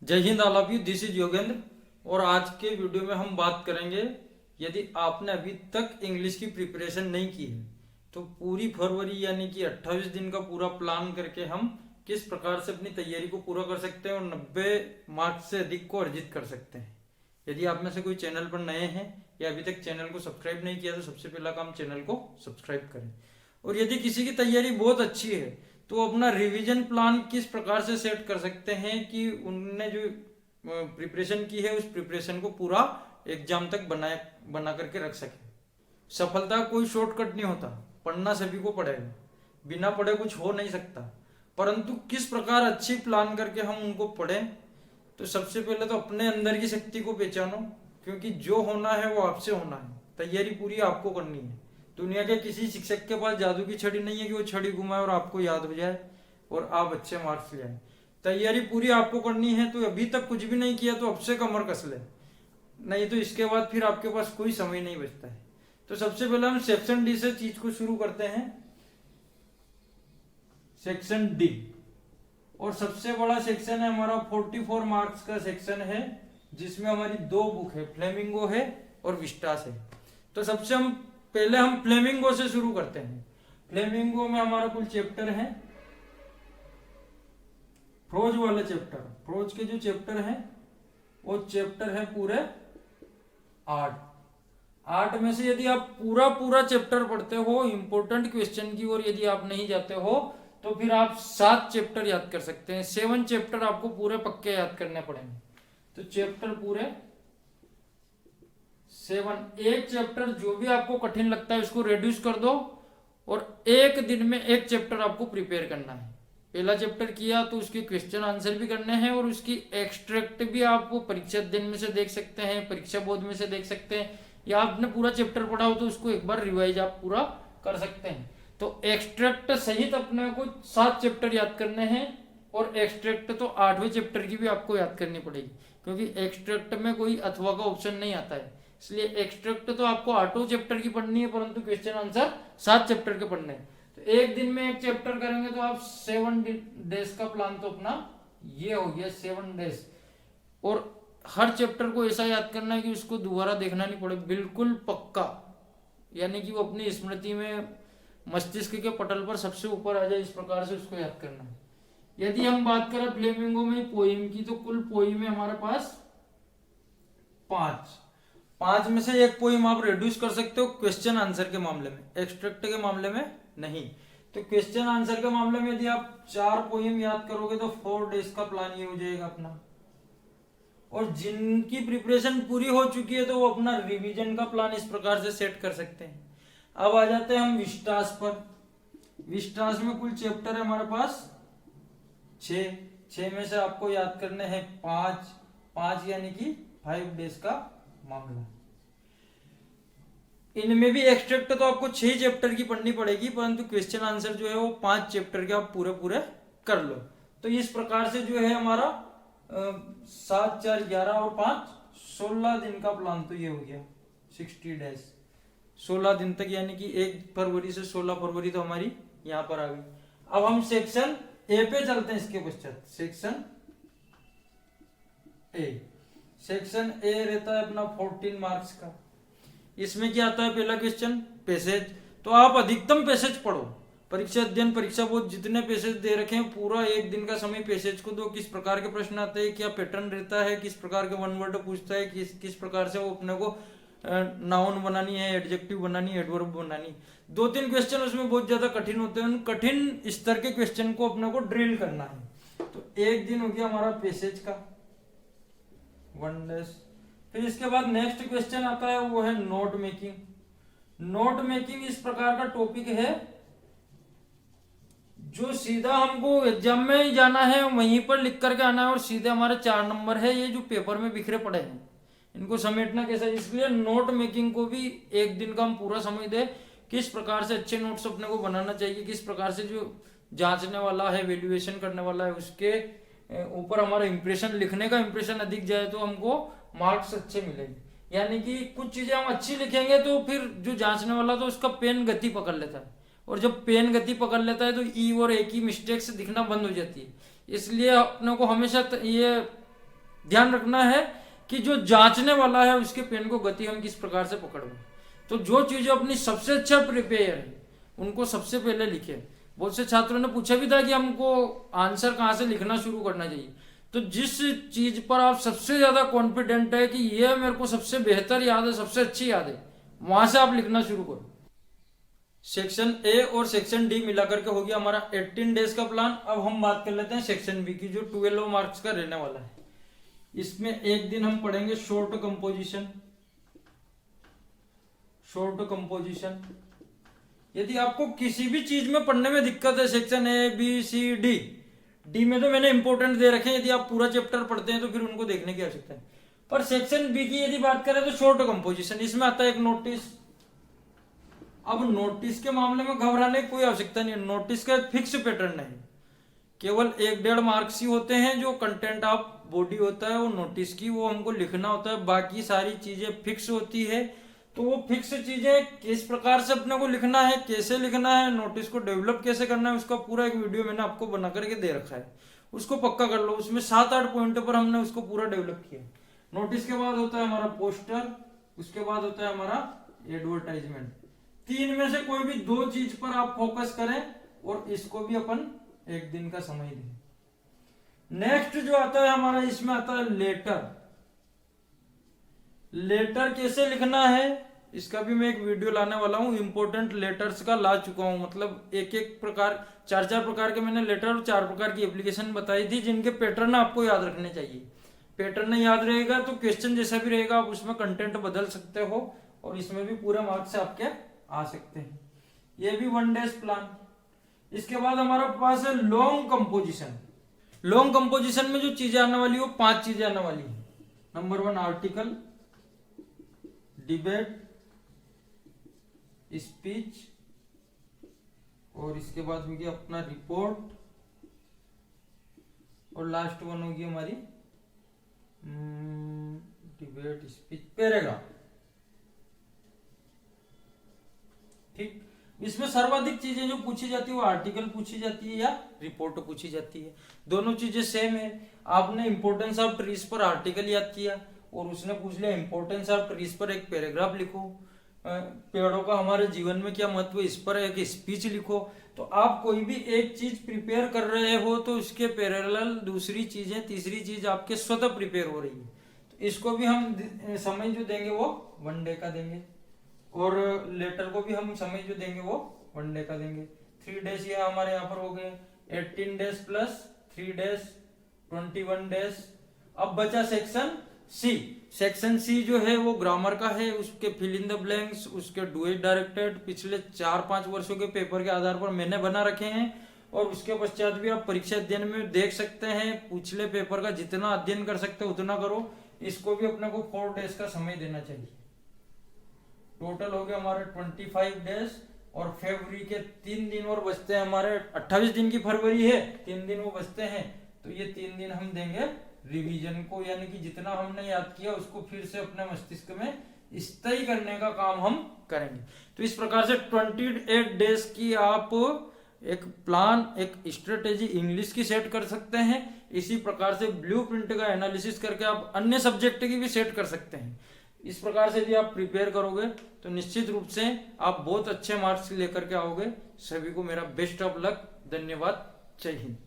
जय Hind all of you, this is Yogendra. और आज के वीडियो में हम बात करेंगे, यदि आपने अभी तक इंग्लिश की प्रिपरेशन नहीं की है तो पूरी फरवरी यानी कि 28 दिन का पूरा प्लान करके हम किस प्रकार से अपनी तैयारी को पूरा कर सकते हैं और 90 मार्क्स से अधिक को अर्जित कर सकते हैं। यदि आप में से कोई चैनल पर नए हैं या अभी तक चैनल को सब्सक्राइब नहीं किया तो सबसे पहला काम चैनल को सब्सक्राइब करें। और यदि किसी की तैयारी बहुत अच्छी है तो अपना रिवीजन प्लान किस प्रकार से सेट कर सकते हैं कि उनने जो प्रिपरेशन की है उस प्रिपरेशन को पूरा एग्जाम तक बना करके रख सके। सफलता कोई शॉर्टकट नहीं होता, पढ़ना सभी को पड़ेगा, बिना पढ़े कुछ हो नहीं सकता। परंतु किस प्रकार अच्छी प्लान करके हम उनको पढ़ें, तो सबसे पहले तो अपने अंदर की शक्ति को पहचानो, क्योंकि जो होना है वो आपसे होना है। तैयारी पूरी आपको करनी है। दुनिया के किसी शिक्षक के पास जादू की छड़ी नहीं है कि वो छड़ी घुमाए और आपको याद हो जाए और आप अच्छे मार्क्स ले आए। तैयारी पूरी आपको करनी है। तो अभी तक कुछ भी नहीं किया तो अब से कमर कस ले, नहीं तो इसके बाद फिर आपके पास कोई समय नहीं बचता है। तो सबसे पहले हम सेक्शन डी से चीज को शुरू करते हैं। सेक्शन डी, और सबसे बड़ा सेक्शन है हमारा 44 मार्क्स का सेक्शन है, जिसमें हमारी दो बुक है, फ्लेमिंगो है और विस्टास है। तो सबसे पहले हम फ्लेमिंगो से शुरू करते हैं। फ्लेमिंगो में हमारा कुल चैप्टर है, प्रोज वाले चैप्टर, प्रोज के जो चैप्टर हैं वो चैप्टर है पूरे 8 में से यदि आप पूरा चैप्टर पढ़ते हो इंपॉर्टेंट क्वेश्चन की ओर यदि आप नहीं जाते हो तो फिर आप 7 चैप्टर याद कर सकते हैं। 7 चैप्टर आपको पूरे पक्के याद करने पड़ेंगे। तो चैप्टर पूरे 7, एक चैप्टर जो भी आपको कठिन लगता है उसको रिड्यूस कर दो और एक दिन में एक चैप्टर आपको प्रिपेयर करना है। पहला चैप्टर किया तो उसके क्वेश्चन आंसर भी करने हैं और उसकी एक्सट्रैक्ट भी आप परीक्षा दिन में से देख सकते हैं, परीक्षा बोर्ड में से देख सकते हैं, या आपने पूरा चैप्टर पढ़ा हो तो उसको एक बार रिवाइज आप पूरा कर सकते हैं। तो एक्सट्रैक्ट सहित अपने को 7 चैप्टर याद करने हैं और एक्सट्रैक्ट तो 8वें चैप्टर की भी आपको याद करनी पड़ेगी, क्योंकि एक्सट्रैक्ट में कोई अथवा का ऑप्शन नहीं आता है। इसलिए एक्सट्रैक्ट तो आपको 8 चैप्टर की पढ़नी है, परंतु क्वेश्चन आंसर 7 चैप्टर के पढ़ने हैं। तो एक दिन में एक चैप्टर करेंगे तो आप 7 डेज का प्लान तो अपना ये हो गया, 7 डेज। और हर चैप्टर को ऐसा याद करना है कि उसको दोबारा देखना नहीं पड़े, बिल्कुल पक्का, यानी कि वो अपनी स्मृति में मस्तिष्क के पटल पर सबसे ऊपर आ जाए, इस प्रकार से उसको याद करना है। यदि हम बात करें फ्लेमिंगो में पोइम की, तो कुल पोइम है हमारे पास 5 में से एक पोइम आप रिड्यूस कर सकते हो क्वेश्चन आंसर के मामले में, एक्सट्रैक्ट के मामले में नहीं। तो क्वेश्चन आंसर के मामले में यदि आप 4 पोइम याद करोगे तो 4 डेज का प्लान ये हो जाएगा अपना। और जिनकी प्रिपरेशन पूरी हो चुकी है तो वो अपना रिवीजन का प्लान इस प्रकार से सेट कर सकते हैं। अब आ जाते हैं हम विस्टास पर। विस्टास में कुल चैप्टर है हमारे पास 6 में से आपको याद करने हैं 5 यानी कि 5 डेज का मामला। इनमें भी एक्सट्रैक्ट तो आपको 6 चैप्टर की पढ़नी पड़ेगी, परंतु क्वेश्चन आंसर जो है वो 5 चैप्टर के आप पूरे कर लो। तो इस प्रकार से जो है हमारा 7, 4, 11 और 5 16 दिन का प्लान तो ये हो गया, 60 डेज, 16 दिन तक, यानी कि 1 फरवरी से 16 फरवरी तो हमारी यहां पर आ गई। अब हम सेक्शन ए पे चलते हैं। इसके पश्चात सेक्शन ए रहता है अपना 14 मार्क्स का। इसमें क्या आता है, पहला क्वेश्चन पैसेज। तो आप अधिकतम पैसेज पढ़ो, परीक्षा अध्ययन परीक्षा बोर्ड जितने पैसेज दे रखे हैं पूरा एक दिन का समय पैसेज को दो। किस प्रकार के प्रश्न आते हैं, क्या पैटर्न रहता है, किस प्रकार के वन वर्ड पूछता है, किस प्रकार से वो अपने को नाउन बनानी है, एडजेक्टिव बनानी है, एडवर्ब बनानी। 2-3 क्वेश्चन उसमें बहुत ज्यादा कठिन होते हैं, उन कठिन स्तर के क्वेश्चन को अपने को ड्रिल करना है। तो एक दिन हो गया हमारा पैसेज का 1 डेज। फिर इसके बाद नेक्स्ट क्वेश्चन आता है वो है नोट मेकिंग। नोट मेकिंग इस प्रकार का टॉपिक है जो सीधा हमको एग्जाम में ही जाना है, वहीं पर लिख करके आना है और सीधे हमारे 4 नंबर है ये जो पेपर में बिखरे पड़े हैं, इनको समेटना कैसा है। इसलिए नोट मेकिंग को भी एक दिन का हम पूरा समय दे, किस प्रकार से अच्छे नोट्स अपने को बनाना चाहिए, किस प्रकार से जो जांचने वाला है, वैल्यूएशन करने वाला है, उसके ऊपर हमारा इंप्रेशन, लिखने का इंप्रेशन अधिक जाए तो हमको मार्क्स अच्छे मिलेंगे। यानी कि कुछ चीजें हम अच्छी लिखेंगे तो फिर जो जांचने वाला तो उसका पेन गति पकड़ लेता है, और जब पेन गति पकड़ लेता है तो ई और ए की मिस्टेक्स दिखना बंद हो जाती है। इसलिए अपने को हमेशा ये ध्यान रखना है कि जो जांचने वाला है उसके पेन को गति हम किस प्रकार से पकड़ें। तो जो चीजें अपनी सबसे अच्छा प्रिपेयर है उनको सबसे पहले लिखे। बहुत से छात्रों ने पूछा भी था कि हमको आंसर कहाँ से लिखना शुरू करना चाहिए। तो जिस चीज पर आप सबसे ज्यादा कॉन्फिडेंट है कि ये मेरे को सबसे बेहतर याद है, सबसे अच्छी याद है, वहां से आप लिखना शुरू करो। सेक्शन ए और सेक्शन डी मिलाकर के हो गया हमारा 18 डेज का प्लान। अब हम बात कर लेते हैं सेक्शन बी की, जो 12 मार्क्स का रहने वाला है। इसमें एक दिन हम पढ़ेंगे शॉर्ट कंपोजिशन। शॉर्ट कंपोजिशन, यदि आपको किसी भी चीज में पढ़ने में दिक्कत है, section A B C D, D में तो मैंने इंपोर्टेंट दे रखे हैं, यदि आप पूरा चैप्टर पढ़ते हैं तो फिर उनको देखने की आवश्यकता है। पर सेक्शन बी की यदि बात करें तो शॉर्ट कंपोजिशन, इसमें आता है एक नोटिस। अब नोटिस के मामले में घबराने की कोई आवश्यकता नहीं है, नोटिस का फिक्स पैटर्न है, केवल 1-1.5 मार्क्स ही होते हैं। जो कंटेंट ऑफ बॉडी होता है वो नोटिस की, वो हमको लिखना होता है, बाकी सारी चीजें फिक्स होती है। तो वो फिक्स चीजें किस प्रकार से अपने को लिखना है, कैसे लिखना है, नोटिस को डेवलप कैसे करना है, उसका पूरा एक वीडियो मैंने आपको बना करके दे रखा है, उसको पक्का कर लो। उसमें 7-8 पॉइंट पर हमने उसको पूरा डेवलप किया। नोटिस के बाद होता है हमारा पोस्टर, उसके बाद होता है हमारा एडवर्टाइजमेंट। 3 में से कोई भी 2 चीज पर आप फोकस करें और इसको भी अपन 1 दिन का समय दें। नेक्स्ट जो आता है हमारा, इसमें आता है लेटर। लेटर कैसे लिखना है इसका भी मैं एक वीडियो लाने वाला हूं। इंपोर्टेंट लेटर्स का ला चुका हूं, मतलब एक प्रकार 4 प्रकार के मैंने लेटर और 4 प्रकार की एप्लीकेशन बताई थी, जिनके पैटर्न आपको याद रखने चाहिए। पैटर्न याद रहेगा तो क्वेश्चन जैसा भी रहेगा आप उसमें कंटेंट बदल सकते हो और इसमें भी पूरे मार्क्स आपके आ सकते हैं। ये भी 1 डेज प्लान। इसके बाद हमारे पास है लॉन्ग कंपोजिशन। लॉन्ग कंपोजिशन में जो चीजें आने वाली है वो 5 चीजें आने वाली है। नंबर 1 आर्टिकल, डिबेट, स्पीच, और इसके बाद होगी अपना रिपोर्ट, और लास्ट वन होगी हमारी डिबेट, स्पीच, पैराग्राफ। ठीक, इसमें सर्वाधिक चीजें जो पूछी जाती है वो आर्टिकल पूछी जाती है या रिपोर्ट पूछी जाती है। दोनों चीजें सेम है। आपने इंपोर्टेंस ऑफ ट्रीज पर आर्टिकल याद किया और उसने पूछ लिया इंपोर्टेंस ऑफ ट्रीज पर एक पैराग्राफ लिखो, पेड़ों का हमारे जीवन में क्या महत्व है इस पर एक स्पीच लिखो। तो आप कोई भी एक चीज प्रिपेयर कर रहे हो तो उसके पैरेलल दूसरी चीजें, तीसरी चीज आपके स्वतः प्रिपेयर हो रही है। तो इसको भी हम समय जो देंगे वो 1 डे का देंगे, और लेटर को भी हम समय जो देंगे वो 1 डे का देंगे। 3 डेज ये हमारे यहाँ पर हो गए। 18 डेज प्लस 3 डेज 21 डेज। अब बचा सेक्शन सी। सेक्शन सी जो है वो ग्रामर का है, उसके फिल इन द ब्लैंक्स, उसके डू इट डायरेक्टेड पिछले 4-5 वर्षों के पेपर के आधार पर मैंने बना रखे हैं, और उसके पश्चात भी आप परीक्षा अध्ययन में देख सकते हैं। पिछले पेपर का जितना अध्ययन कर सकते हो उतना करो। इसको भी अपने को 4 डेज का समय देना चाहिए। टोटल हो गया हमारे 25 डेज, और फरवरी के 3 दिन और बचते हैं हमारे। 28 दिन की फरवरी है, 3 दिन वो बचते हैं, तो ये 3 दिन हम देंगे रिवीजन को, यानी कि जितना हमने याद किया उसको फिर से अपने मस्तिष्क में स्थायी करने का काम हम करेंगे। तो इस प्रकार से 28 डेज की आप एक प्लान, एक स्ट्रेटेजी इंग्लिश की सेट कर सकते हैं। इसी प्रकार से ब्लूप्रिंट का एनालिसिस करके आप अन्य सब्जेक्ट की भी सेट कर सकते हैं। इस प्रकार से यदि आप प्रिपेयर करोगे तो निश्चित रूप से आप बहुत अच्छे मार्क्स लेकर के आओगे। सभी को मेरा बेस्ट ऑफ लक। धन्यवाद। जय हिंद।